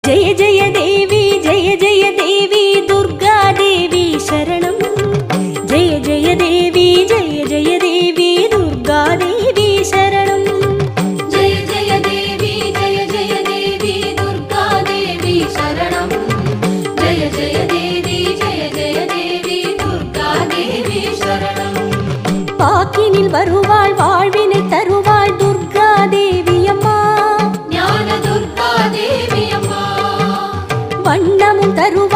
जय जय देवी दुर्गा देवी शरणं जय जय देवी दुर्गा देवी शरणं जय जय देवी दुर्गा देवी शरणं जय जय देवी दुर्गा देवी शरणं पाकिनिल வருவாள் வாழ்வினை தருவாள் दुर्गा देवी अम्मा ஞான दुर्गा देवी अम्मा வண்ணமும் தருவாள்